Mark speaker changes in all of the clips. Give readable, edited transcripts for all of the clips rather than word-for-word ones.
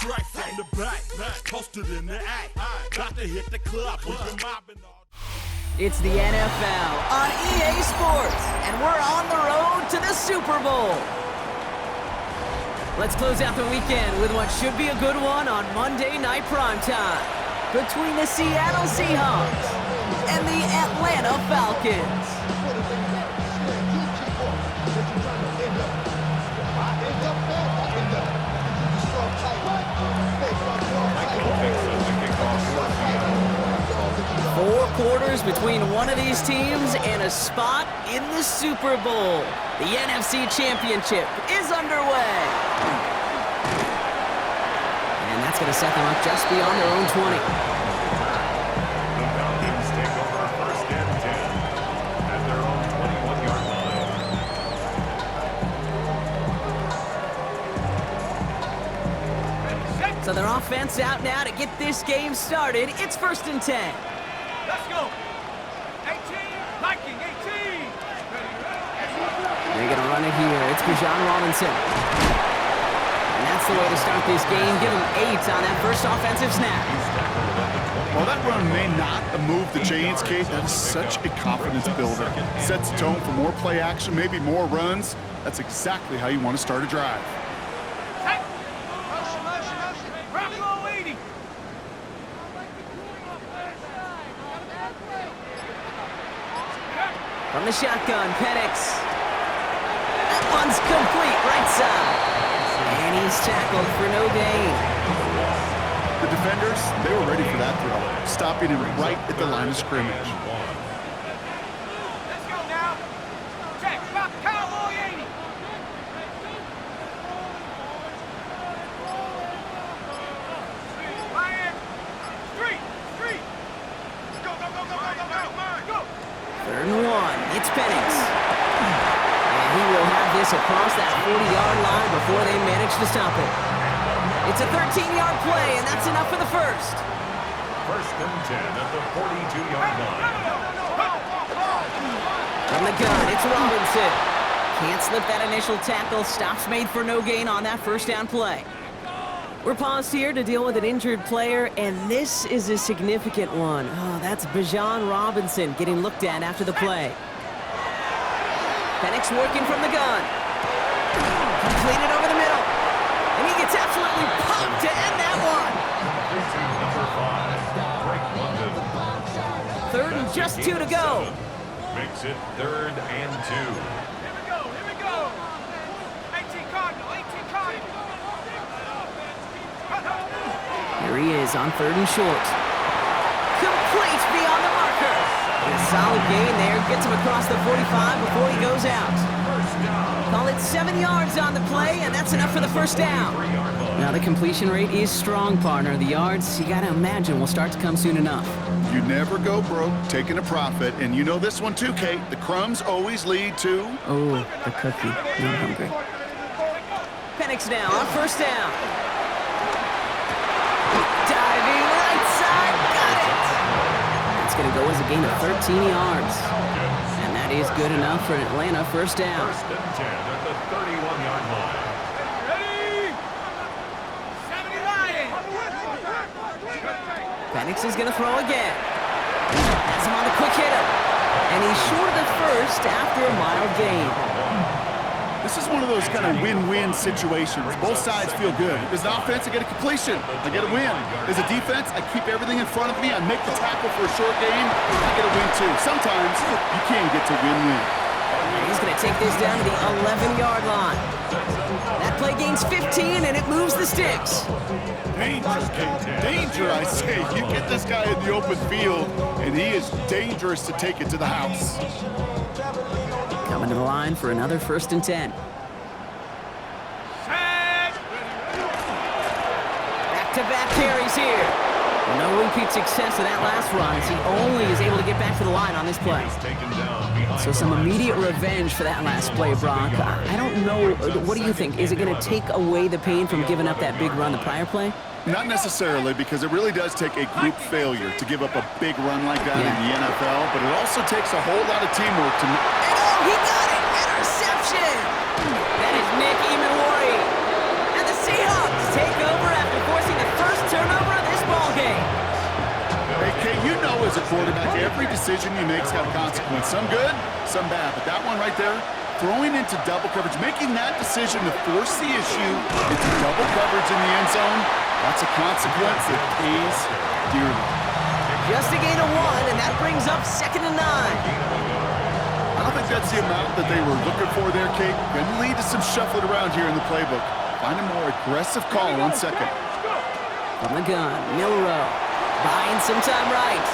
Speaker 1: strike from the back, posted in the act. Got to hit the club, we've been mobbing all.
Speaker 2: It's the NFL on EA Sports, and we're on the road to the Super Bowl. Let's close out the weekend with what should be a good one on Monday Night Primetime between the Seattle Seahawks and the Atlanta Falcons. Four quarters between one of these teams and a spot in the Super Bowl. The NFC Championship is underway. And that's going to set them up just beyond their own 20.
Speaker 3: The Falcons take over first and 10 at their own 21-yard line.
Speaker 2: So their offense out now to get this game started. It's first and 10.
Speaker 4: Let's go. 18, Viking, 18.
Speaker 2: They're going to run it here. It's Bijan Robinson. And that's the way to start this game. Give him 8 on that first offensive snap.
Speaker 5: While that run may not move the chains, Kate, that is such a confidence builder. Sets the tone for more play action, maybe more runs. That's exactly how you want to start a drive.
Speaker 2: From the shotgun, Penix. That one's complete, right side. And he's tackled for no gain.
Speaker 5: The defenders, they were ready for that throw, stopping him right at the line of scrimmage.
Speaker 4: Let's go now. Check, pop, cowboy 80. Ryan, street. Go.
Speaker 2: Third and 1, it's Penix. And he will have this across that 40-yard line before they manage to stop it. It's a 13-yard play, and that's enough for the first.
Speaker 3: First and 10 at the 42-yard line.
Speaker 2: From the gun, it's Robinson. Can't slip that initial tackle. Stops made for no gain on that first down play. We're paused here to deal with an injured player, and this is a significant one. Oh, that's Bijan Robinson getting looked at after the play. Penix working from the gun. Completed over the middle. And he gets absolutely pumped to end that one. Third and just 2 to go.
Speaker 3: Makes it 3rd and 2.
Speaker 4: Here we go. 18 Cardinal.
Speaker 2: Here he is on 3rd and short. Complete beyond the marker. And a solid gain there. Gets him across the 45 before he goes out. Call it 7 yards on the play, and that's enough for the first down. Now the completion rate is strong, partner. The yards, you got to imagine, will start to come soon enough.
Speaker 5: You never go broke taking a profit, and you know this one too, Kate. The crumbs always lead to...
Speaker 2: Oh, the cookie. I'm hungry. Penix now on first down. Diving right side, got it! That's going to go as a gain of 13 yards. And that is good enough for an Atlanta first down.
Speaker 3: First and 10 at the 31-yard line.
Speaker 4: Ready? 70 Lions.
Speaker 2: Penix is going to throw again. Has him on the quick hitter. And he's short of the first after a mild gain.
Speaker 5: This is one of those kind of win-win situations. Both sides feel good. As an offense, I get a completion. I get a win. As a defense, I keep everything in front of me. I make the tackle for a short game. I get a win, too. Sometimes you can get to win-win.
Speaker 2: And he's going to take this down to the 11-yard line. That play gains 15, and it moves the sticks.
Speaker 5: Danger, Kate. Danger, I say. You get this guy in the open field, and he is dangerous to take it to the house.
Speaker 2: Coming to the line for another first and 10. Back-to-back carries here. No repeat success of that last run as he only is able to get back to the line on this play. So some immediate revenge for that last play, Brock. I don't know. What do you think? Is it going to take away the pain from giving up that big run the prior play?
Speaker 5: Not necessarily, because it really does take a group failure to give up a big run like that in the NFL, but it also takes a whole lot of teamwork to...
Speaker 2: Oh, he got it! Interception! That is Nick Emenwari. And the Seahawks take over after
Speaker 5: quarterback. Every decision he makes got a consequence. Some good, some bad. But that one right there, throwing into double coverage, making that decision to force the issue into double coverage in the end zone, that's a consequence that pays dearly.
Speaker 2: Just a gain of 1, and that brings up 2nd and 9.
Speaker 5: I don't think that's the amount that they were looking for there, Kate. Going to lead to some shuffling around here in the playbook. Find a more aggressive call on 2nd.
Speaker 2: From the gun, Milrow buying some time right.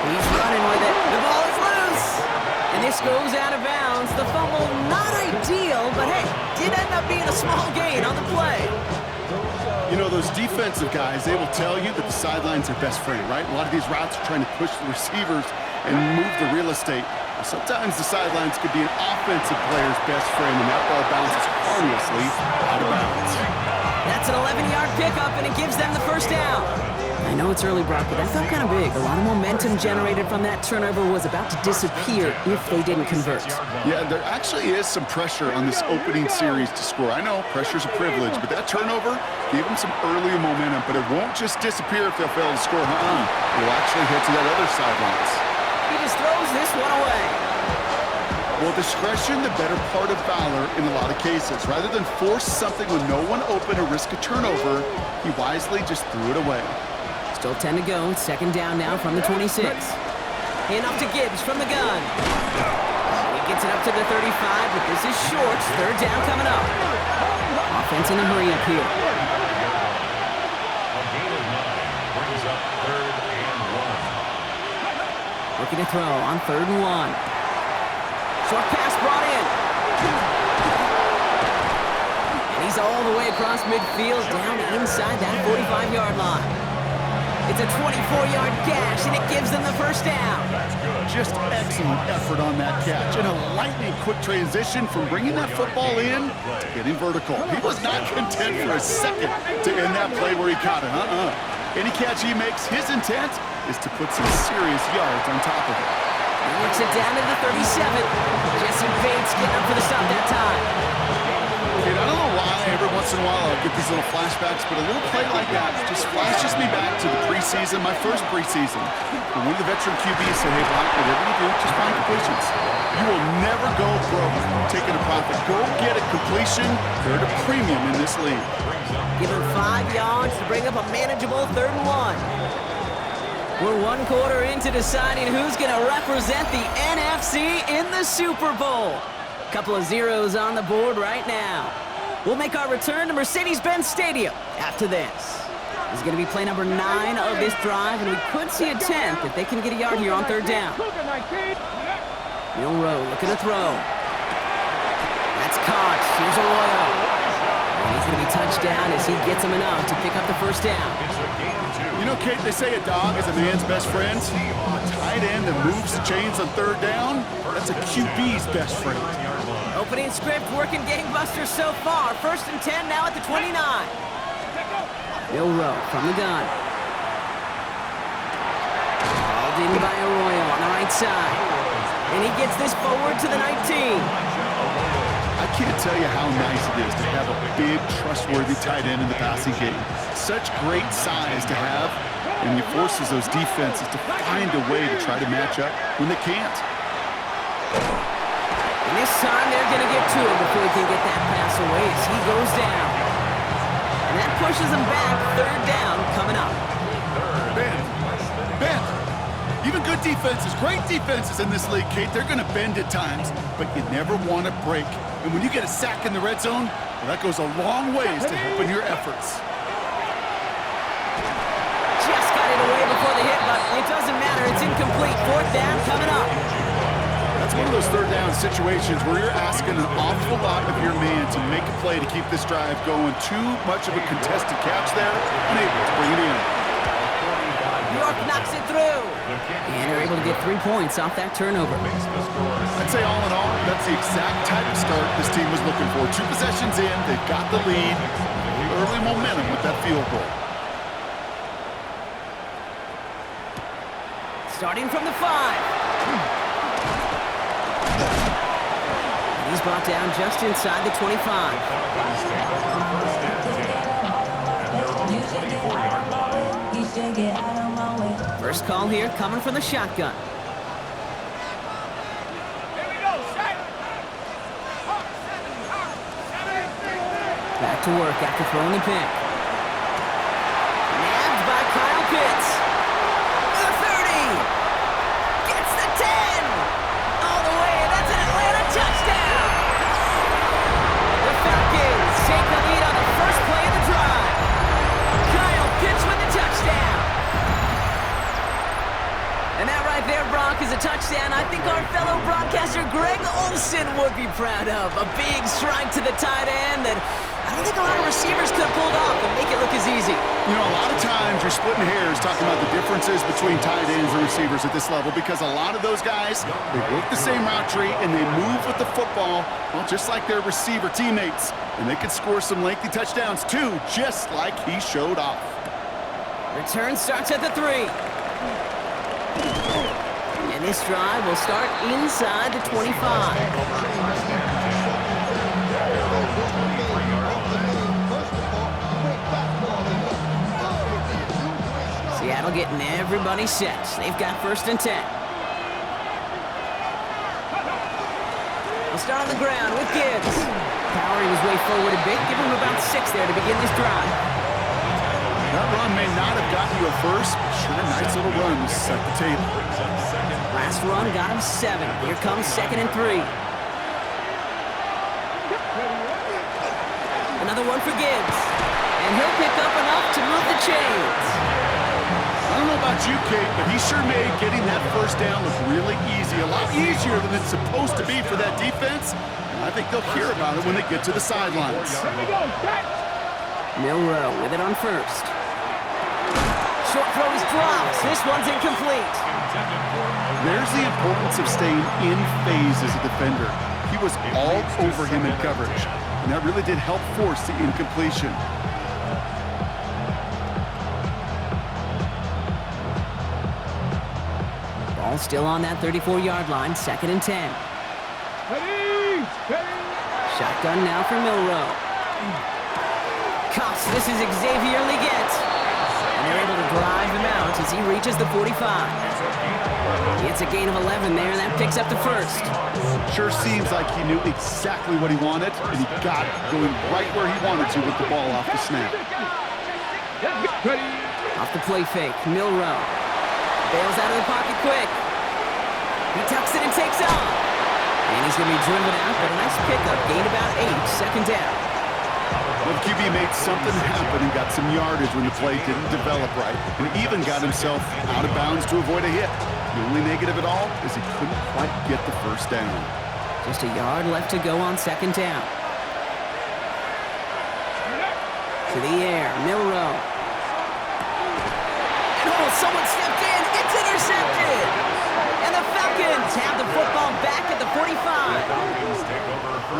Speaker 2: He's running with it. The ball is loose. And this goes out of bounds. The fumble, not ideal, but hey, did end up being a small gain on the play.
Speaker 5: You know, those defensive guys, they will tell you that the sideline's their best friend, right? A lot of these routes are trying to push the receivers and move the real estate. Sometimes the sidelines could be an offensive player's best friend, and that ball bounces harmlessly out of bounds.
Speaker 2: That's an 11-yard pickup, and it gives them the first down. I know it's early, Brock, but that felt kind of big. A lot of momentum generated from that turnover was about to disappear if they didn't convert.
Speaker 5: Yeah, there actually is some pressure on this opening series to score. I know pressure's a privilege, but that turnover gave them some earlier momentum, but it won't just disappear if they'll fail to score. It'll actually hit to that other sidelines.
Speaker 2: He just throws this one away.
Speaker 5: Well, discretion, the better part of valor in a lot of cases. Rather than force something with no one open or risk a turnover, he wisely just threw it away.
Speaker 2: Still 10 to go. 2nd down now from the 26. Hand off to Gibbs from the gun. He gets it up to the 35, but this is short. 3rd down coming up. Offense in a hurry up here.
Speaker 3: A gain of 9 brings up 3rd and 1.
Speaker 2: Looking to throw on 3rd and 1. Short pass brought in. And he's all the way across midfield, down inside that 45-yard line. It's a 24-yard gash, and it gives them the first down.
Speaker 5: Just excellent effort on that catch. And a lightning-quick transition from bringing that football in to getting vertical. He was not content for a second to end that play where he caught it. Any catch he makes, his intent is to put some serious yards on top of it.
Speaker 2: He works it down to the 37. Jesse Bates getting up for the stop that time.
Speaker 5: Kid, I don't know why every once in a while I'll get these little flashbacks, but a little play like that just flashes me back to the preseason, my first preseason. When one of the veteran QBs said, hey, Brock, whatever you do, just find completions. You will never go broke taking a profit. Go get a completion. They're at a premium in this league.
Speaker 2: Give him 5 yards to bring up a manageable 3rd and 1. We're 1 quarter into deciding who's going to represent the NFC in the Super Bowl. Couple of zeros on the board right now. We'll make our return to Mercedes-Benz Stadium after this. This is going to be play number 9 of this drive, and we could see a 10th if they can get a yard here on 3rd down. Milrow looking to throw. That's caught. Here's Arroyo. And he's going to be touched down as he gets him enough to pick up the first down.
Speaker 5: You know, Kate, they say a dog is a man's best friend. A tight end that moves the chains on 3rd down, that's a QB's best friend.
Speaker 2: Opening script working gangbusters so far. 1st and 10 now at the 29. Milrow from the gun. Hauled in by Arroyo on the right side. And he gets this forward to the 19.
Speaker 5: I can't tell you how nice it is to have a big, trustworthy tight end in the passing game. Such great size to have, and it forces those defenses to find a way to try to match up when they can't.
Speaker 2: And this time they're going to get to him before he can get that pass away as he goes down. And that pushes him back. 3rd down coming up.
Speaker 5: Bend. Even good defenses, great defenses in this league, Kate, they're going to bend at times, but you never want to break. And when you get a sack in the red zone, well, that goes a long ways to helping your efforts.
Speaker 2: Just got it away before the hit, but it doesn't matter. It's incomplete. 4th down coming up.
Speaker 5: That's one of those 3rd down situations where you're asking an awful lot of your man to make a play to keep this drive going. Too much of a contested catch there, unable to bring it in.
Speaker 2: New York knocks it through. And they're able to get 3 points off that turnover.
Speaker 5: I'd say all in all, that's the exact type of start this team was looking for. 2 possessions in, they've got the lead. Early momentum with that field goal.
Speaker 2: Starting from the 5. And he's brought down just inside the 25. First call here coming from the shotgun.
Speaker 4: Here we go, set.
Speaker 2: Back to work after throwing the pick. Nabbed by Kyle Pitts. The 30. Gets the 10. All the way. That's an Atlanta touchdown. The Falcons take the lead on the first play of the drive. Kyle Pitts with the touchdown. And that right there, Brock, is a touchdown I think our fellow broadcaster Greg Olsen would be proud of. A big strike to the tight end that I don't think a lot of receivers could have pulled off and make it look as easy.
Speaker 5: You know, a lot of times you're splitting hairs talking about the differences between tight ends and receivers at this level because a lot of those guys, they work the same route tree and they move with the football, well, just like their receiver teammates. And they can score some lengthy touchdowns too, just like he showed off.
Speaker 2: Return starts at the 3. And this drive will start inside the 25. Seattle getting everybody set. They've got 1st and 10. We'll start on the ground with Gibbs. Powering his way forward a bit. Give him about 6 there to begin this drive.
Speaker 5: That run may not have gotten you a first, but sure, nice little run to set the table.
Speaker 2: Last run got him 7. Here comes 2nd and 3. Another one for Gibbs. And he'll pick up enough to move the chains.
Speaker 5: I don't know about you, Kate, but he sure made getting that first down look really easy. A lot easier than it's supposed to be for that defense. And I think they'll hear about it when they get to the sidelines.
Speaker 2: Milroe with it on 1st. Short throw is dropped. This one's incomplete.
Speaker 5: There's the importance of staying in phase as a defender. He was all over him in coverage, and that really did help force the incompletion.
Speaker 2: Ball still on that 34-yard line, 2nd and 10. Shotgun now for Milroe. Cuffs, this is Xavier Leggett. And they're able to drive him out as he reaches the 45. It's a gain of 11 there, and that picks up the 1st.
Speaker 5: Sure seems like he knew exactly what he wanted, and he got it going right where he wanted to with the ball off the snap.
Speaker 2: Off the play fake, Milroe. Bails out of the pocket quick. He tucks it and takes off. And he's going to be driven out, but a nice pickup. Gained about 8, 2nd down.
Speaker 5: Well, the QB made something happen and got some yardage when the play didn't develop right, and even got himself out of bounds to avoid a hit. The only negative at all is he couldn't quite get the first down.
Speaker 2: Just a yard left to go on 2nd down. To the air, Milroe. And oh, someone stepped in. It's intercepted. And the Falcons have the football back at the 45.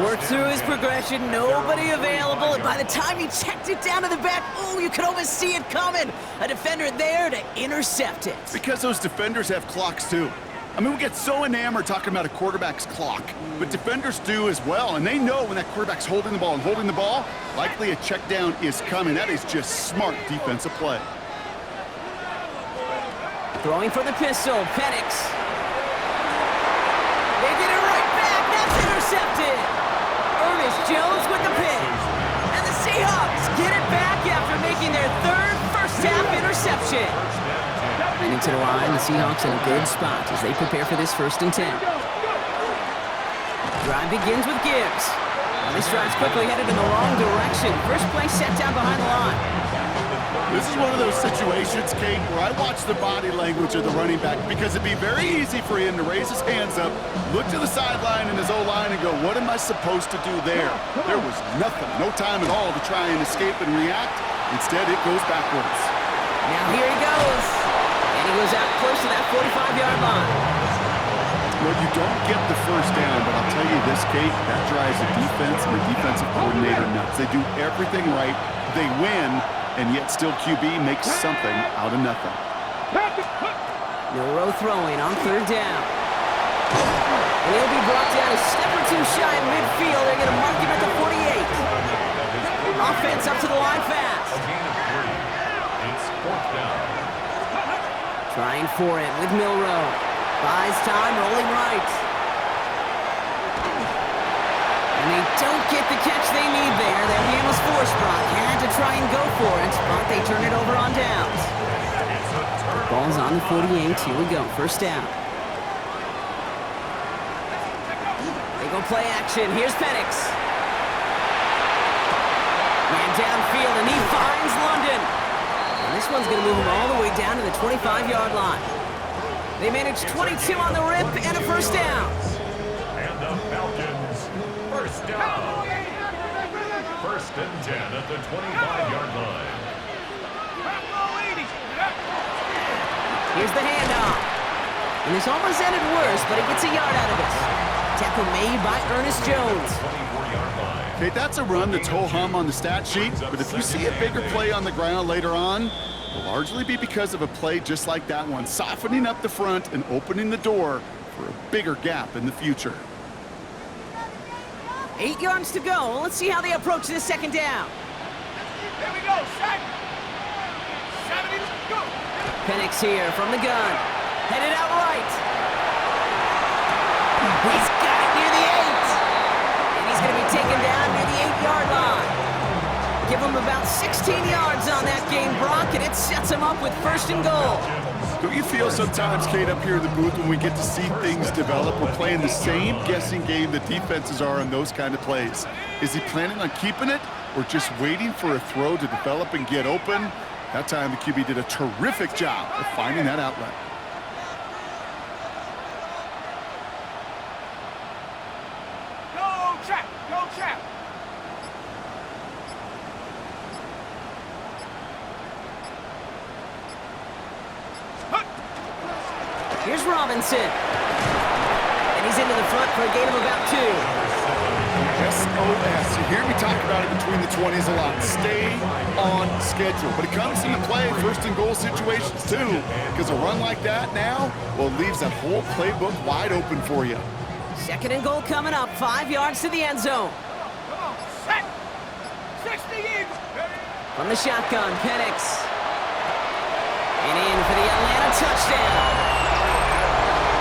Speaker 2: Worked through his progression, nobody available, and by the time he checked it down to the back, oh, you could almost see it coming. A defender there to intercept it.
Speaker 5: Because those defenders have clocks too. I mean, we get so enamored talking about a quarterback's clock, but defenders do as well, and they know when that quarterback's holding the ball and holding the ball, likely a check down is coming. That is just smart defensive play.
Speaker 2: Throwing for the pistol, Penix. They get it right back, that's intercepted. Ernest Jones with the pick. And the Seahawks get it back after making their 3rd first-half interception. Heading to the line, the Seahawks in a good spot as they prepare for this 1st and 10. Drive begins with Gibbs. Now this drive's quickly headed in the wrong direction. First play set down behind the line.
Speaker 5: This is one of those situations, Kate, where I watch the body language of the running back because it'd be very easy for him to raise his hands up, look to the sideline and his O-line and go, what am I supposed to do there? There was nothing, no time at all to try and escape and react. Instead, it goes backwards.
Speaker 2: Now here he goes. And he goes out close to that 45-yard line.
Speaker 5: Well, you don't get the first down, but I'll tell you this, Kate, that drives the defense and the defensive coordinator nuts. They do everything right. They win. And yet still QB makes something out of nothing.
Speaker 2: Milroe throwing on 3rd down. And he'll be brought down a step or 2 shy in midfield. They're going to mark him at the 48. Offense up to the line fast. Trying for it with Milrow. Buys time, rolling right. And they don't get the catch they need there. Their hand was forced, Brock. Had to try and go for it, but they turn it over on downs. Ball's on the 48. Here we go. First down. They go play action. Here's Penix. Man downfield, and he finds London. And this one's going to move him all the way down to the 25-yard line. They managed 22 on the rip and a first down.
Speaker 3: And the Falcons, first down. First and 10 at the 25-yard line.
Speaker 2: Here's the handoff. And this almost ended worse, but he gets a yard out of it. Tackle made by Ernest Jones.
Speaker 3: 24-yard line.
Speaker 5: Okay, that's a run that's ho-hum on the stat sheet, but if you see a bigger play on the ground later on, it'll largely be because of a play just like that one, softening up the front and opening the door for a bigger gap in the future.
Speaker 2: 8 yards to go. Let's see how they approach this second down.
Speaker 4: Here we go, set. 70, go.
Speaker 2: Penix here from the gun. Headed out right. He's got it near the 8. And he's going to be taken down near the 8-yard line. Give him about 16 yards on that game, Brock, and it sets him up with first and goal.
Speaker 5: Don't you feel sometimes, Kate, up here in the booth when we get to see things develop, we're playing the same guessing game that defenses are on those kind of plays? Is he planning on keeping it or just waiting for a throw to develop and get open? That time the QB did a terrific job of finding that outlet.
Speaker 4: Go, trap, go, trap.
Speaker 2: Here's Robinson. And he's into the front for a gain of about 2.
Speaker 5: SOS. You hear me talk about it between the 20s a lot. Stay on schedule. But it comes into play first and goal situations too. Because a run like that now, well, it leaves that whole playbook wide open for you.
Speaker 2: Second and goal coming up. 5 yards to the end zone.
Speaker 4: Come on, set. 60 Eagles.
Speaker 2: From the shotgun, Penix. And in for the Atlanta touchdown.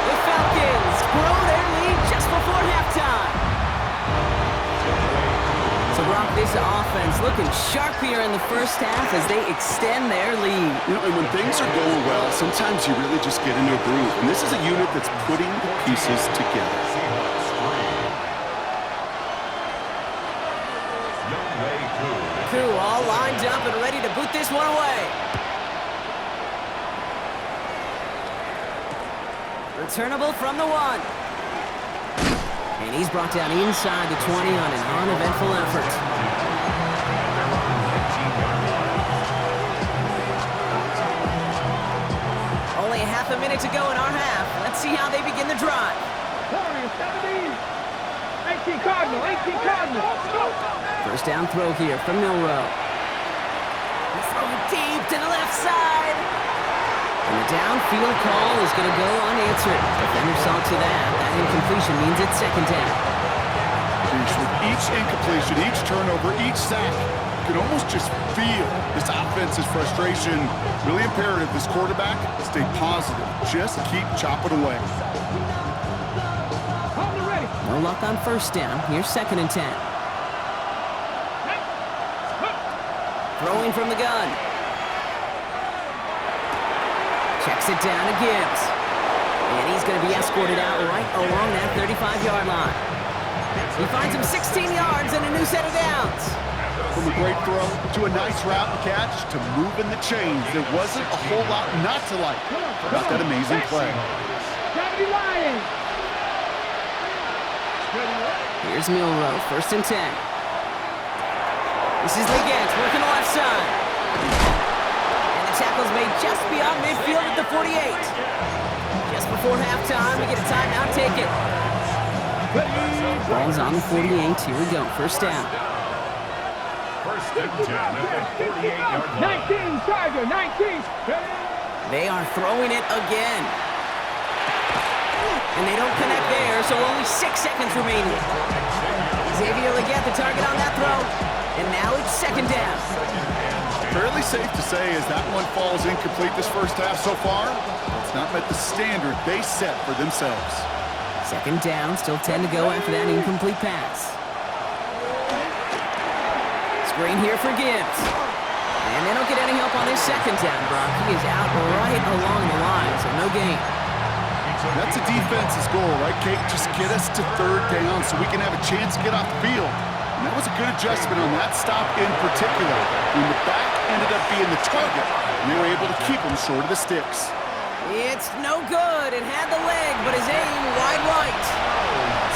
Speaker 2: The Falcons grow their lead just before halftime. So, Brock, this offense looking sharp here in the first half as they extend their lead.
Speaker 5: You know, and when things are going well, sometimes you really just get into a groove. And this is a unit that's putting the pieces together.
Speaker 2: Crew all lined up and ready to boot this one away. Returnable from the 1. And he's brought down inside the 20 on an uneventful effort. Only half a minute to go in our half. Let's see how they begin the drive.
Speaker 4: 18 Cardinal, 18 Cardinal.
Speaker 2: First down throw here from Milrow. He's throwing deep to the left side. And the downfield call is going to go unanswered. Defender saw to that. That incompletion means it's second down.
Speaker 5: With each incompletion, each turnover, each sack, you can almost just feel this offense's frustration. Really imperative, this quarterback, stay positive. Just keep chopping away.
Speaker 2: No luck on first down. Here's second and 10. Throwing from the gun. Checks it down to Gibbs. And he's going to be escorted out right along that 35-yard line. He finds him 16 yards and a new set of downs.
Speaker 5: From a great throw to a nice route and catch to moving the chains. There wasn't a whole lot not to like about that amazing play.
Speaker 2: Here's Milrow, first and 10. This is Leggett working the left side. And the tackle's made just beyond midfield at the 48. Just before halftime, we get a timeout taken. Ball's on the 48. Here we go, first down.
Speaker 3: First and 10 at the 48-yard line.
Speaker 4: 19, Charger, 19.
Speaker 2: They are throwing it again. And they don't connect there, so only 6 seconds remaining. Xavier Leggett the target on that throw. And now it's second down.
Speaker 5: Fairly safe to say as that one falls incomplete this first half so far. It's not met the standard they set for themselves.
Speaker 2: Second down, still 10 to go after that incomplete pass. Screen here for Gibbs. And they don't get any help on this second down, Brock. He is out right along the line, so no gain.
Speaker 5: That's a defense's goal, right, Kate? Just get us to third down so we can have a chance to get off the field. And that was a good adjustment on that stop in particular, when the back ended up being the target, and they were able to keep him short of the sticks.
Speaker 2: It's no good. It had the leg, but his aim wide right.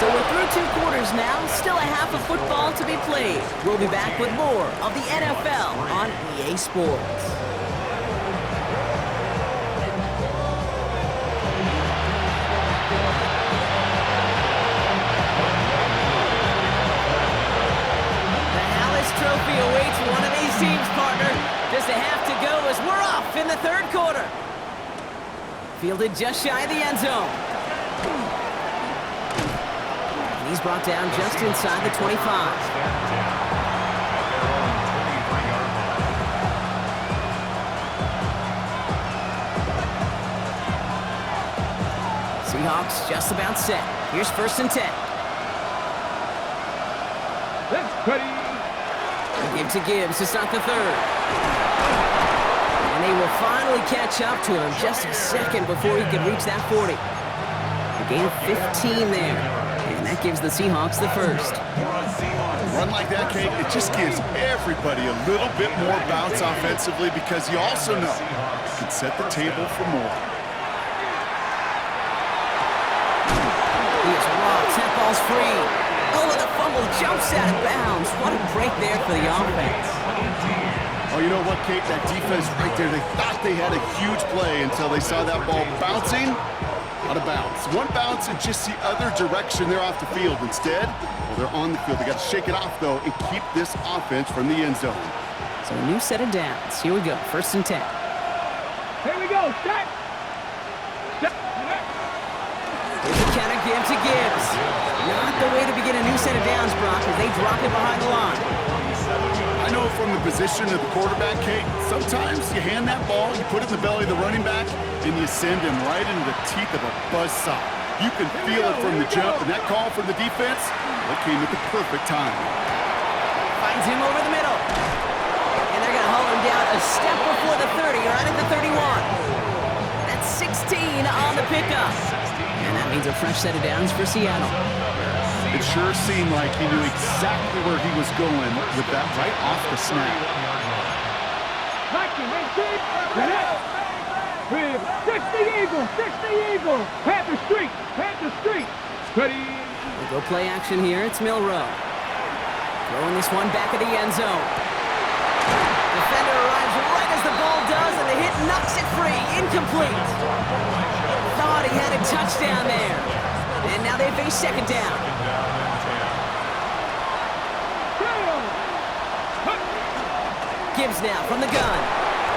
Speaker 2: So we're through 2 quarters now. Still a half of football to be played. We'll be back with more of the NFL on EA Sports. The Hallis Trophy awaits one of these teams, partner. Just a half to go as we're off in the third quarter. Fielded just shy of the end zone. And he's brought down just inside the 25. Seahawks just about set. Here's 1st and 10.
Speaker 4: Let's ready.
Speaker 2: Give to Gibbs to start the third. And they will finally catch up to him just a second before he could reach that 40. A gain of 15 there. And that gives the Seahawks the first.
Speaker 5: A run like that, Kate, it just gives everybody a little bit more bounce offensively because you also know you can set the table for more.
Speaker 2: He is walks. That ball's free. Oh, and the fumble jumps out of bounds. What a break there for the offense.
Speaker 5: Oh, you know what, Kate? That defense right there, they thought they had a huge play until they saw that ball bouncing out of bounds. One bounce and just the other direction, they're off the field. Instead, well, they're on the field. They got to shake it off, though, and keep this offense from the end zone.
Speaker 2: So a new set of downs. Here we go. 1st and 10.
Speaker 4: Here we go. Set.
Speaker 2: Here's the counter, Gibbs to Gibbs. Not the way to begin a new set of downs, Brock, as they drop it behind the line.
Speaker 5: I know from the position of the quarterback, Kate, sometimes you hand that ball, you put it in the belly of the running back, and you send him right into the teeth of a buzzsaw. You can feel it from the jump, and that call from the defense, that came at the perfect time.
Speaker 2: Finds him over the middle. And they're going to haul him down a step before the 30, right at the 31. That's 16 on the pickup. And that means a fresh set of downs for Seattle.
Speaker 5: It sure seemed like he knew exactly where he was going with that right off the snap.
Speaker 4: 60 Eagle, 60 Eagle. Panther Street, Panther Street. Ready.
Speaker 2: We'll go play action here. It's Milrow. Throwing this one back at the end zone. Defender arrives right as the ball does, and the hit knocks it free. Incomplete. Thought he had a touchdown there. And now they face second down. Gibbs now from the gun.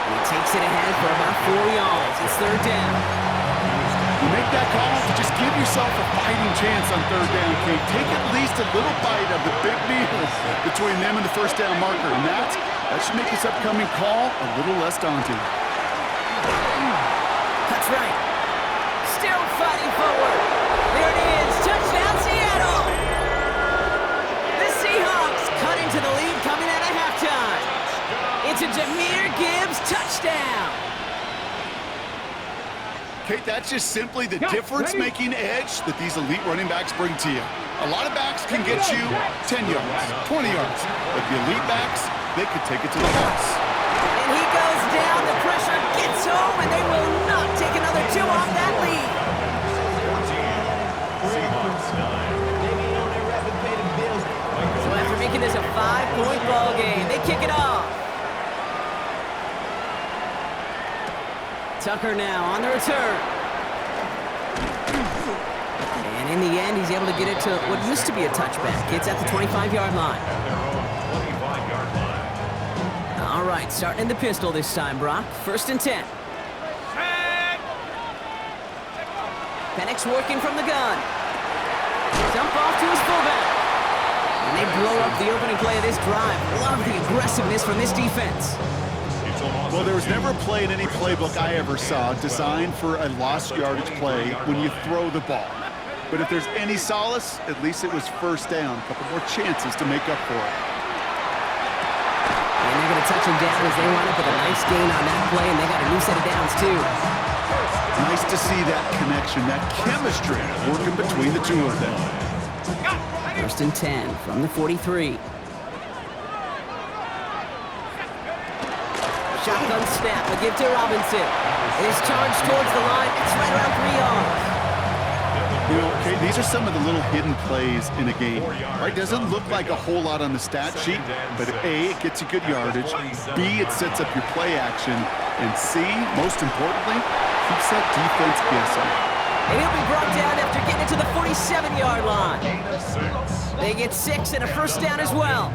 Speaker 2: He takes it ahead for about 4 yards. It's third down.
Speaker 5: You make that call to just give yourself a fighting chance on third down, Kate. Take at least a little bite of the big meal between them and the first down marker. And that should make this upcoming call a little less daunting.
Speaker 2: That's right. Still fighting forward. There it is. Touchdown, Seattle. The Seahawks cut into the lead coming out of halftime. It's a Jahmyr Gibbs touchdown.
Speaker 5: Kate, that's just simply the difference-making edge that these elite running backs bring to you. A lot of backs can get you 10 yards, 20 yards, but the elite backs, they could take it to the house.
Speaker 2: And he goes down, the pressure gets home, and they will not take another 2 off that lead. So after making this a 5-point ball game, they kick it off. Tucker now on the return. And in the end, he's able to get it to what used to be a touchback. It's at the 25-yard line. All right, starting in the pistol this time, Brock. 1st and 10. Penix working from the gun. Dump off to his fullback. And they blow up the opening play of this drive. Love the aggressiveness from this defense.
Speaker 5: Well, there was never a play in any playbook I ever saw designed for a lost yardage play when you throw the ball. But if there's any solace, at least it was first down. A couple more chances to make up for it.
Speaker 2: And they're going to touch him down as they wind up with a nice gain on that play, and they got a new set of downs, too.
Speaker 5: Nice to see that connection, that chemistry working between the two of them.
Speaker 2: First and 10 from the 43. Shotgun snap, a give to Robinson. His charge towards the line. It's right around 3 yards.
Speaker 5: You know, okay, these are some of the little hidden plays in a game, right? Doesn't look like a whole lot on the stat sheet, but A, it gets you good yardage, B, it sets up your play action, and C, most importantly, keeps that defense guessing.
Speaker 2: And he'll be brought down after getting it to the 47-yard line. They get 6 and a first down as well.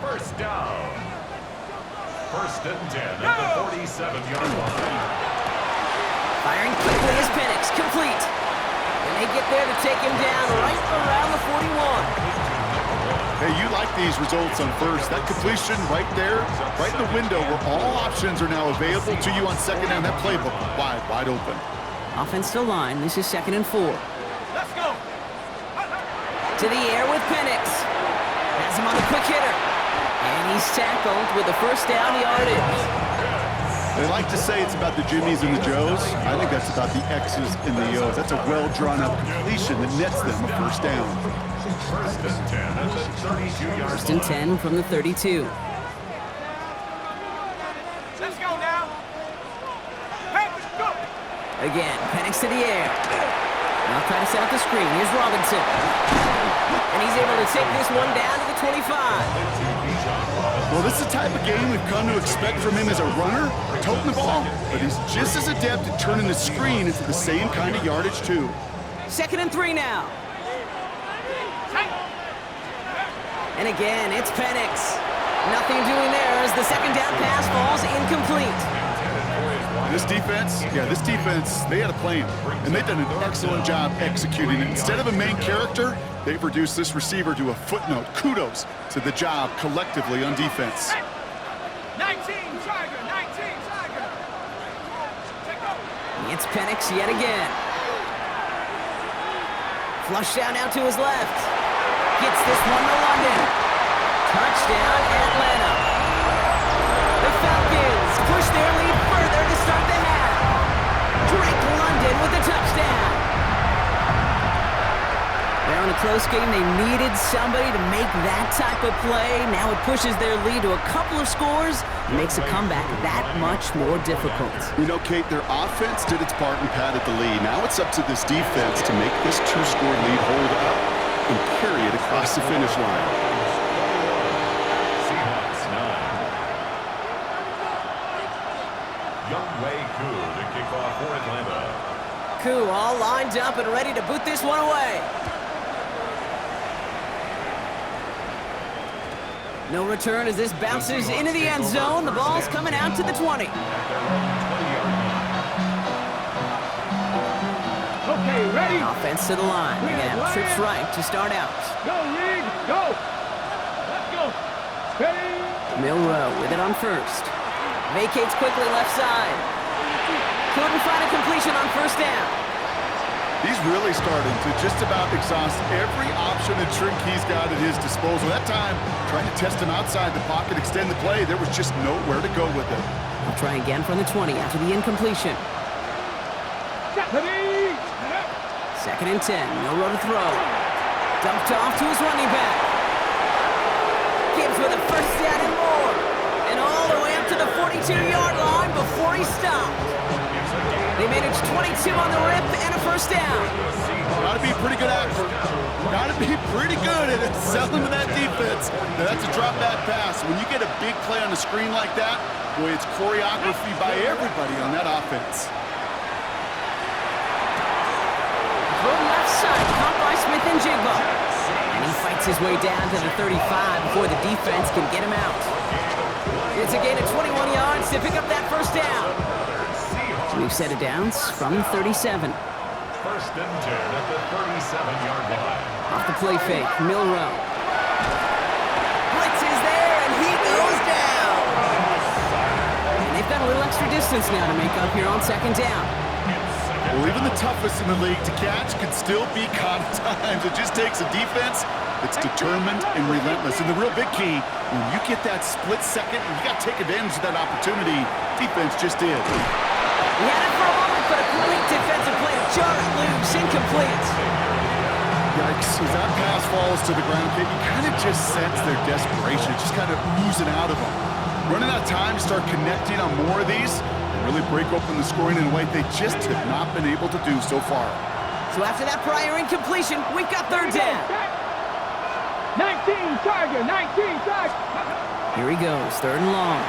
Speaker 3: First down. First and 10 at the 47-yard line. Firing
Speaker 2: quickly is Penix, complete. And they get there to take him down right around the 41.
Speaker 5: Hey, you like these results on first. That completion right there, right in the window where all options are now available to you on second down. That playbook wide open.
Speaker 2: Offensive line, this is 2nd and 4.
Speaker 4: Let's go.
Speaker 2: To the air with Penix. Has him on the quick hitter. And he's tackled with the first down yardage.
Speaker 5: They like to say it's about the Jimmies and the Joes. I think that's about the X's and the O's. That's a well-drawn-up completion that nets them a first down.
Speaker 3: First and 10 at the 32-yard line.
Speaker 2: First and 10 from the 32.
Speaker 4: Let's go now. Hey, let's go.
Speaker 2: Again, Penix to the air. Now trying to set up the screen. Here's Robinson. And he's able to take this one down to the 25.
Speaker 5: Well, this is the type of game we've come to expect from him as a runner, toting the ball, but he's just as adept at turning the screen into the same kind of yardage, too.
Speaker 2: 2nd and 3 now. And again, it's Penix. Nothing doing there as the second down pass falls incomplete.
Speaker 5: This defense, they had a plan, and they've done an excellent job executing it. Instead of a main character, they've reduced this receiver to a footnote. Kudos to the job collectively on defense.
Speaker 4: 19 Tiger, 19 Tiger.
Speaker 2: It's Penix yet again. Flush down now to his left. Gets this one to London. Touchdown, Atlanta. The Falcons push their lead further to start the half. Drake London with the touchdown. They're in a close game. They needed somebody to make that type of play. Now it pushes their lead to a couple of scores and makes a comeback that much more difficult.
Speaker 5: You know, Kate, their offense did its part and padded the lead. Now it's up to this defense to make this 2-score lead hold up and carry it across the finish line.
Speaker 3: Seahawks 9. Youngway Koo to kick off for Atlanta.
Speaker 2: Koo all lined up and ready to boot this one away. No return as this bounces into the end zone. The ball's coming out to the 20.
Speaker 4: Okay, ready?
Speaker 2: Offense to the line. Again, trips right to start out.
Speaker 4: Go, Reed, go. Let's go. Ready?
Speaker 2: Milrow with it on first. Vacates quickly left side. Couldn't find a completion on first down.
Speaker 5: He's really starting to just about exhaust every option and trick he's got at his disposal. That time, trying to test him outside the pocket, extend the play, there was just nowhere to go with it.
Speaker 2: He'll try again from the 20 after the incompletion.
Speaker 4: Ready?
Speaker 2: 2nd and 10, Milrow to throw. Dumped off to his running back. Gibbs with a first down and more. And all the way up to the 42-yard line before he stopped. They managed 22 on the rip and a first down.
Speaker 5: Got to be pretty good actor. Got to be pretty good at selling to that defense. Now, that's a drop back pass. When you get a big play on the screen like that, boy, it's choreography by everybody on that offense.
Speaker 2: From left side, caught by Smith and Jigba. And he fights his way down to the 35 before the defense can get him out. It's a gain of 21 yards to pick up that first down. New set of downs from 37.
Speaker 3: First and 10 at the 37-yard line.
Speaker 2: Off the play fake, Milrow. Blitz is there, and he goes down. And they extra distance now to make up here on second down.
Speaker 5: Well, even the toughest in the league to catch can still be caught at times. It just takes a defense that's determined and relentless. And the real big key, when you get that split second, you got to take advantage of that opportunity. Defense just did.
Speaker 2: He had it for a moment, but a great defensive play to jar it loose, incomplete.
Speaker 5: Yikes, as that pass falls to the ground, you kind of just sense their desperation. It's just kind of oozing out of them. Running out of time to start connecting on more of these and really break open the scoring in a way they just have not been able to do so far.
Speaker 2: So after that prior incompletion, we've got third down.
Speaker 4: 19 target, 19 target.
Speaker 2: Here he goes, third and long.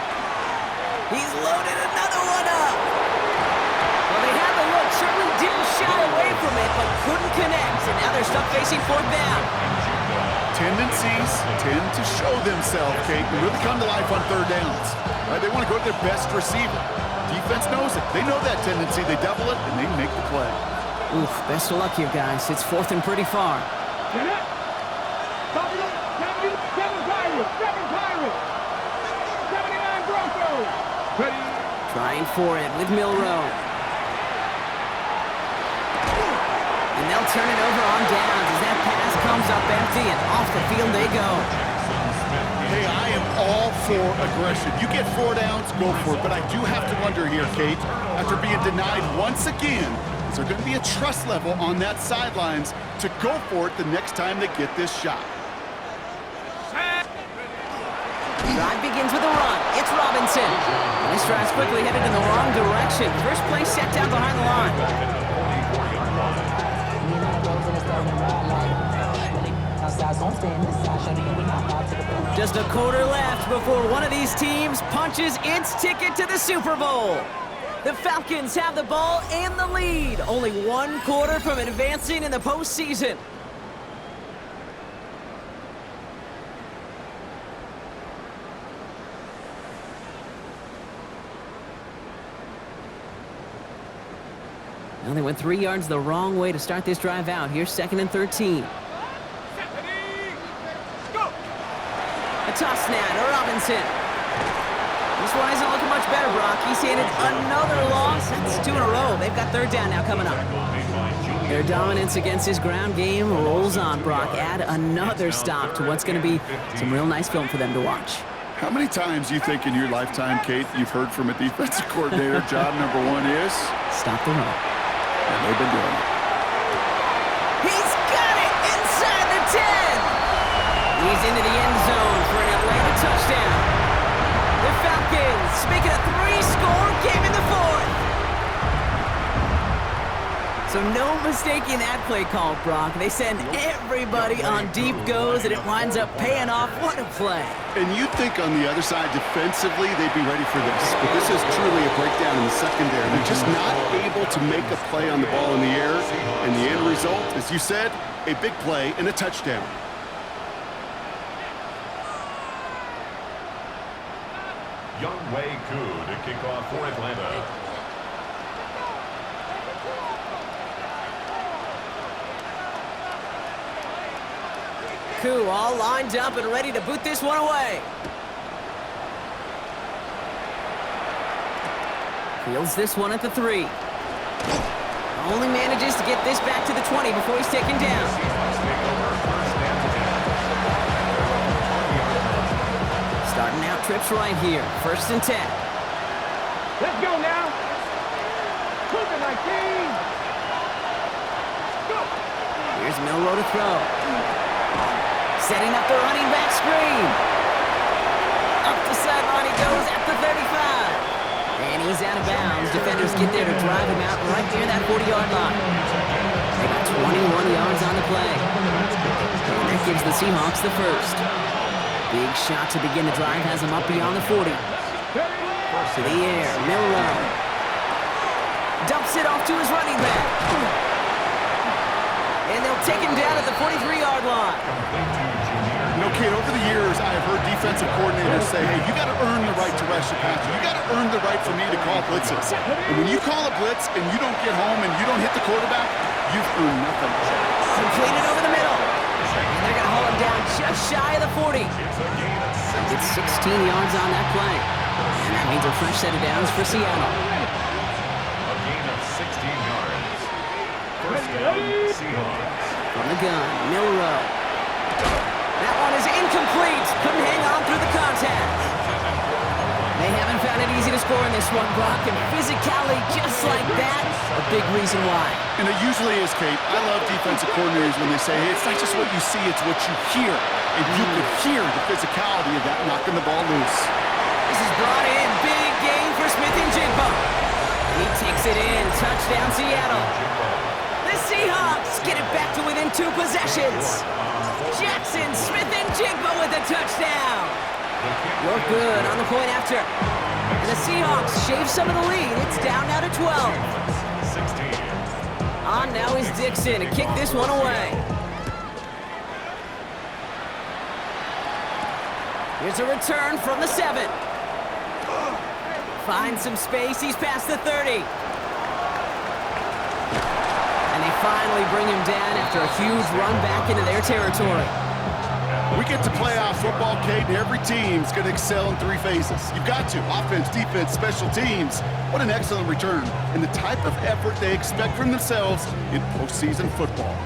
Speaker 2: He's loaded another one up. Well, they had the look, certainly didn't shy away from it, but couldn't connect. And now they're stuck facing fourth down.
Speaker 5: Tendencies tend to show themselves, Kate, and really come to life on third downs. Right? They want to go to their best receiver. Defense knows it. They know that tendency. They double it, and they make the play.
Speaker 2: Oof, best of luck here, guys. It's fourth and pretty far.
Speaker 4: Get it. Seven Pirates. 79 Broncos. Ready.
Speaker 2: Trying for it with Milrow. And they'll turn it over on downs as that pass comes up empty, and off the field they go.
Speaker 5: Hey, I am all for aggression. You get 4 downs, go for it. But I do have to wonder here, Kate, after being denied once again, is there going to be a trust level on that sidelines to go for it the next time they get this shot?
Speaker 2: Drive begins with a run. It's Robinson. And this drive's quickly headed in the wrong direction. First play set down behind the line. Just a quarter left before one of these teams punches its ticket to the Super Bowl. The Falcons have the ball and the lead. Only one quarter from advancing in the postseason. Well, they went 3 yards the wrong way to start this drive out. Here's second and 13. A toss snap to Robinson. This one isn't looking much better, Brock. He's handed another loss. That's 2 in a row. They've got third down now coming up. Their dominance against his ground game rolls on, Brock. Add another stop to what's going to be some real nice film for them to watch.
Speaker 5: How many times do you think in your lifetime, Kate, you've heard from a defensive coordinator, job number 1 is?
Speaker 2: Stop the run.
Speaker 5: And they've been doing it.
Speaker 2: He's got it inside the 10. He's into the end zone for an Atlanta touchdown. The Falcons making a 3-score game in the fourth. So no mistaking that play call, Brock. They send everybody on deep goes, and it winds up paying off. What a play.
Speaker 5: And you'd think on the other side, defensively, they'd be ready for this. But this is truly a breakdown in the secondary. They're just not able to make a play on the ball in the air. And the end result, as you said, a big play and a touchdown.
Speaker 3: Younghoe Koo to kick off for Atlanta.
Speaker 2: Koo all lined up and ready to boot this one away. Fields this one at the 3. Only manages to get this back to the 20 before he's taken down. Starting out trips right here. First and 10.
Speaker 4: Let's go now. Move it, 19. Go.
Speaker 2: Here's Milrow to throw. Setting up the running back screen. Up the sideline he goes at the 35. And he's out of bounds. Defenders get there to drive him out right near that 40-yard line. They got 21 yards on the play. And that gives the Seahawks the first. Big shot to begin the drive has him up beyond the 40. To the air, Milrow. Dumps it off to his running back. And they'll take him down at the 43-yard line.
Speaker 5: You know, Kate, over the years, I have heard defensive coordinators say, hey, you got to earn the right to rush the passer. You got to earn the right for me to call blitzes. And when you call a blitz and you don't get home and you don't hit the quarterback, you've earned nothing.
Speaker 2: Completed over the middle. And they're going to haul him down just shy of the 40. It's 16 yards on that play. And Means a fresh set of downs for Seattle.
Speaker 3: A gain of 16 yards. First down, Seahawks.
Speaker 2: From the gun, Milrow. That one is incomplete. Couldn't hang on through the contact. They haven't found it easy to score in this one, Brock, and physicality just like that, a big reason why.
Speaker 5: And it usually is, Kate. I love defensive coordinators when they say, hey, it's not just what you see, it's what you hear. And you could hear the physicality of that knocking the ball loose.
Speaker 2: This is brought in. Big game for Smith and Jigba. And he takes it in. Touchdown, Seattle. The Seahawks get it back to within 2 possessions. Jackson, Smith and Jigba with a touchdown. Look good on the point after. And the Seahawks shave some of the lead. It's down now to 12.
Speaker 3: 16.
Speaker 2: On now is Dixon to kick this one away. Here's a return from the 7. Finds some space. He's past the 30. And they finally bring him down after a huge run back into their territory.
Speaker 5: We get to playoff football, Kate, and every team's going to excel in 3 phases. You've got to. Offense, defense, special teams. What an excellent return and the type of effort they expect from themselves in postseason football.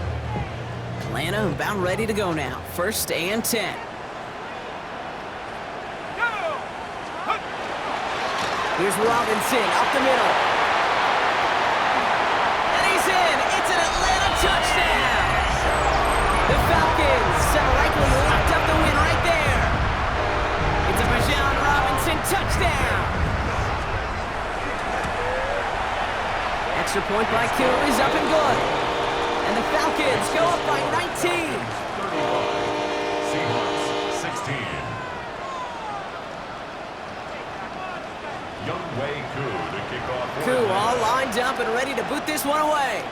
Speaker 2: Atlanta about ready to go now. 1st and 10. Here's Robinson up the middle. And he's in. It's an Atlanta touchdown. The Falcons have likely locked up the win right there. It's a Bijan Robinson touchdown. Extra point by Q is up and good. And the Falcons go up by 19.
Speaker 3: 35. Seahawks 16. Younghoe Koo to kick off.
Speaker 2: Koo all lined up and ready to boot this one away.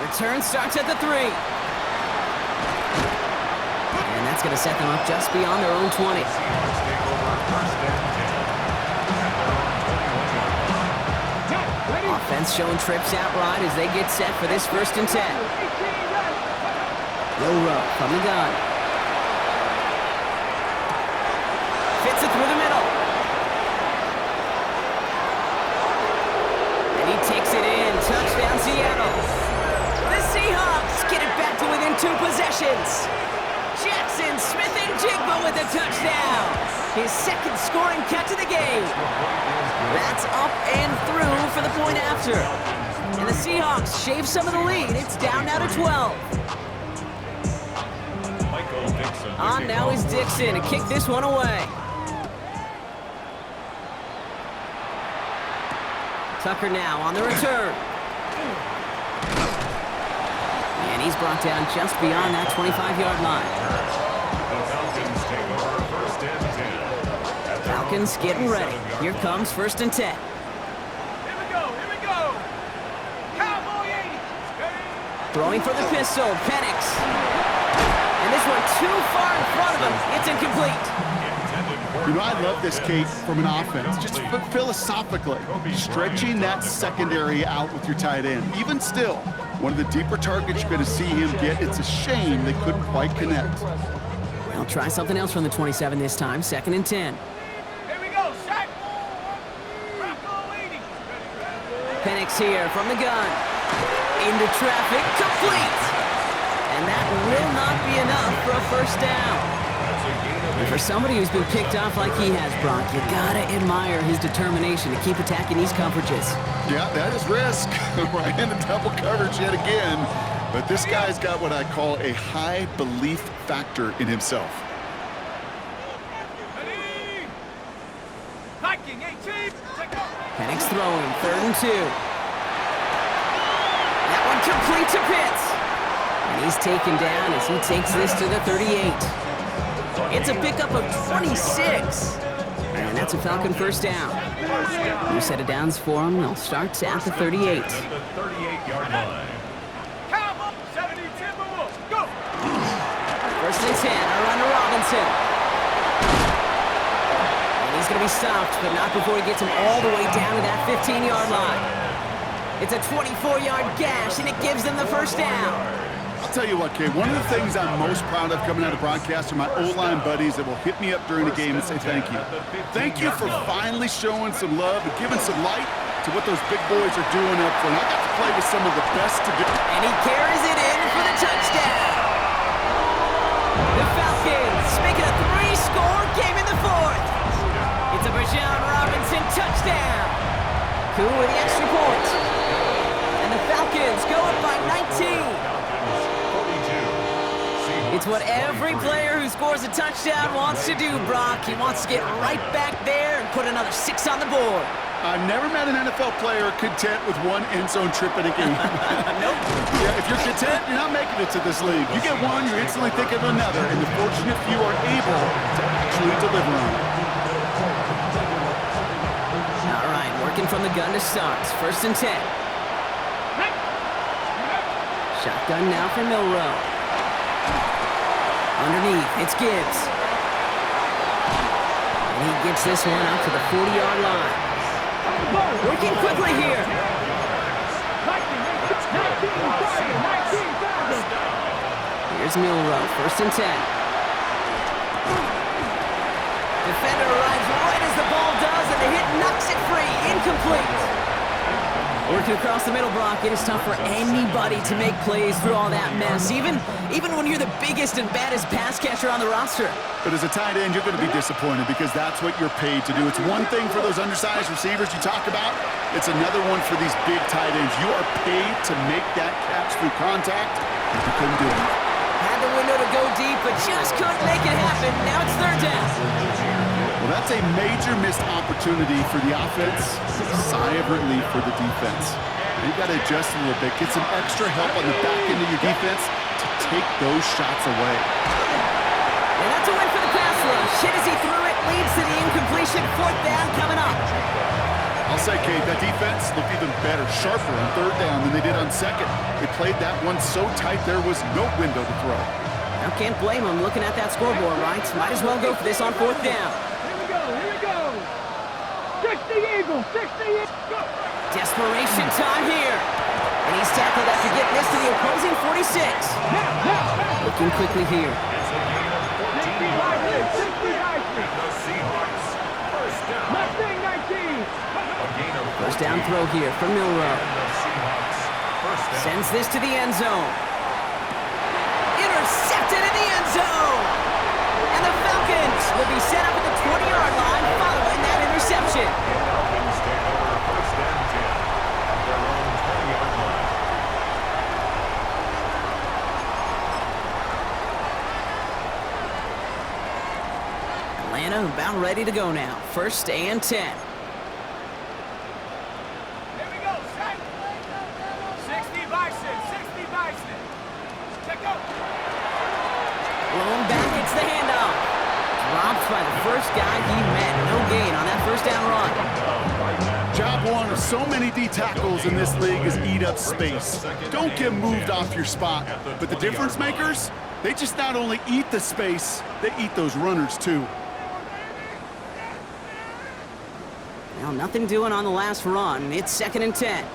Speaker 2: Return starts at the 3. And that's going to set them up just beyond their own 20.
Speaker 3: Seahawks take over 1st and 10.
Speaker 2: Offense showing trips out right as they get set for this 1st and 10. Milrow from the gun. Fits it through the middle. And he takes it in. Touchdown, Seattle. The Seahawks get it back to within 2 possessions. Jackson, Smith and Jigba with a touchdown. His 2nd scoring catch of the game. That's up and through for the point after. And the Seahawks shave some of the lead. It's down now to 12. On now is Dixon to kick this one away. Tucker now on the return. And he's brought down just beyond that 25-yard line.
Speaker 3: The Falcons take over 1st and 10.
Speaker 2: Falcons getting ready. Here comes 1st and 10.
Speaker 4: Here we go. Cowboy 80.
Speaker 2: Throwing for the pistol, Penix. And this one too far in front of him. It's incomplete.
Speaker 5: You know, I love this, Kate, from an offense. Just philosophically, stretching that secondary out with your tight end. Even still, one of the deeper targets you're going to see him get. It's a shame they couldn't quite connect.
Speaker 2: They'll try something else from the 27 this time. 2nd and 10.
Speaker 4: Here we go, Shaq. Rocco 80.
Speaker 2: Penix here from the gun. Into traffic, complete. And that will not be enough for a 1st down. And for somebody who's been picked off like he has, Brock, you gotta admire his determination to keep attacking these coverages.
Speaker 5: Yeah, that is risk. Right into double coverage yet again. But this guy's got what I call a high belief factor in himself.
Speaker 4: Ready? Viking 18.
Speaker 2: Penix throwing, 3rd and 2. That one complete to Pitts. And he's taken down as he takes this to the 38. It's a pickup of 26. And that's a Falcon 1st down. New set of downs for him. They'll start at the 38.
Speaker 3: At the 38-yard line.
Speaker 4: Cowboy 70 Timberwolves. Go.
Speaker 2: 1st and 10. A run to Robinson. And he's going to be stopped, but not before he gets him all the way down to that 15-yard line. It's a 24-yard gash, and it gives them the 1st down.
Speaker 5: tell you what, Kate, one of the things I'm most proud of coming out of broadcast are my O-line buddies that will hit me up during the game and say thank you. Thank you for finally showing some love and giving some light to what those big boys are doing up front. I got to play with some of the best to do.
Speaker 2: And he carries it in for the touchdown. The Falcons make it a 3-score game in the fourth. It's a Bijan Robinson touchdown. Who with the extra point? And the Falcons go up by 19. It's what every player who scores a touchdown wants to do, Brock. He wants to get right back there and put another 6 on the board.
Speaker 5: I've never met an NFL player content with one end zone trip in a game.
Speaker 2: Nope.
Speaker 5: Yeah, if you're content, you're not making it to this league. You get one, you're instantly thinking of another, and the fortunate few are able to actually deliver on it.
Speaker 2: All right, working from the gun to start. 1st and 10. Shotgun now for Milroe. Underneath, it's Gibbs. And he gets this one out to the 40-yard line. Working quickly here. Here's Milroe, 1st and 10. Defender arrives right as the ball does, and the hit knocks it free. Incomplete. Working across the middle, Brock, it is tough for anybody to make plays through all that mess, even when you're the biggest and baddest pass catcher on the roster.
Speaker 5: But as a tight end, you're going to be disappointed because that's what you're paid to do. It's one thing for those undersized receivers you talk about. It's another one for these big tight ends. You are paid to make that catch through contact, and you couldn't do it.
Speaker 2: Had the window to go deep, but just couldn't make it happen. Now it's 3rd down.
Speaker 5: Well, that's a major missed opportunity for the offense. Sigh of relief for the defense. You've got to adjust a little bit, get some extra help on the back end of your defense to take those shots away.
Speaker 2: And that's a win for the pass rush. Hit as he threw it, leads to the incompletion. 4th down coming up.
Speaker 5: I'll say, Kate, that defense looked even better, sharper on 3rd down than they did on 2nd. They played that one so tight there was no window to throw.
Speaker 2: Now can't blame him looking at that scoreboard, right? Might as well go for this on 4th down.
Speaker 4: Here we go. 60 Eagles, 60 Eagles.
Speaker 2: Desperation time here. And he's tackled after getting this to the opposing 46. Looking quickly here. First down throw here from Milroe. Sends this to the end zone. Intercepted in the end zone. And the Falcons will be set up at the 20-yard line following that interception. Atlanta about ready to go now. 1st and 10. Blown back, it's the handoff. Dropped by the first guy he met. No gain on that 1st down run.
Speaker 5: Job one of so many D tackles in this league is eat up space. Don't get moved off your spot. But the difference makers, they just not only eat the space, they eat those runners too.
Speaker 2: Now nothing doing on the last run. It's 2nd and 10.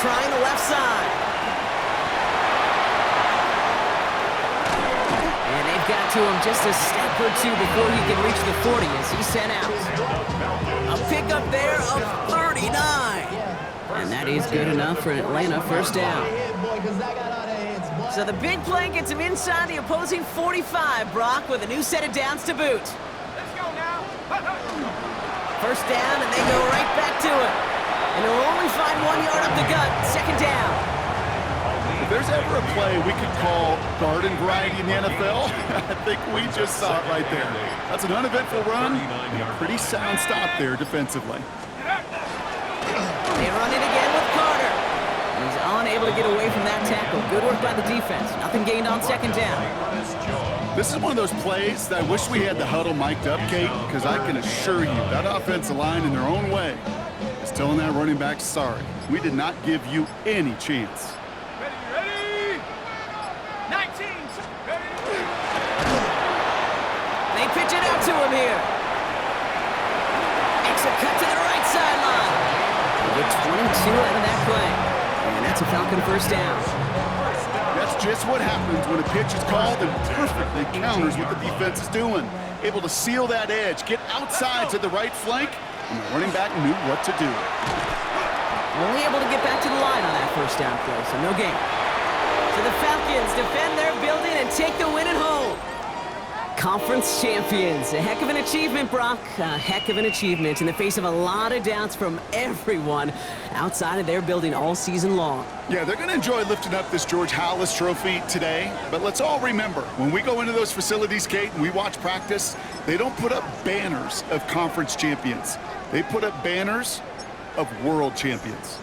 Speaker 2: Trying the left side. And they've got to him just a step or two before he can reach the 40 as he's sent out. A pickup there of 39. And that is good enough for an Atlanta 1st down. So the big play gets him inside the opposing 45, Brock, with a new set of downs to boot.
Speaker 4: Let's go now.
Speaker 2: 1st down, and they go right back to it. And he'll only find 1 yard up the gut. 2nd down.
Speaker 5: If there's ever a play we could call garden variety in the NFL, I think we just saw it right there. That's an uneventful run and a pretty sound stop there defensively.
Speaker 2: They run it again with Carter. And he's unable to get away from that tackle. Good work by the defense. Nothing gained on 2nd down.
Speaker 5: This is one of those plays that I wish we had the huddle mic'd up, Kate, because I can assure you that offensive line in their own way is telling that running back, sorry, we did not give you any chance.
Speaker 4: Ready? 19. Ready?
Speaker 2: They pitch it out to him here. Makes a cut to the right sideline. get 22 out of that play. And that's a Falcon first down.
Speaker 5: That's just what happens when a pitch is called and perfectly counters what the defense is doing. Able to seal that edge, get outside to the right flank, and the running back knew what to do.
Speaker 2: Only able to get back to the line on that first down play, so no gain. So the Falcons defend their building and take the win at home. Conference champions. A heck of an achievement, Brock. A heck of an achievement in the face of a lot of doubts from everyone outside of their building all season long.
Speaker 5: Yeah, they're going to enjoy lifting up this George Halas trophy today. But let's all remember, when we go into those facilities, Kate, and we watch practice, they don't put up banners of conference champions. They put up banners of world champions.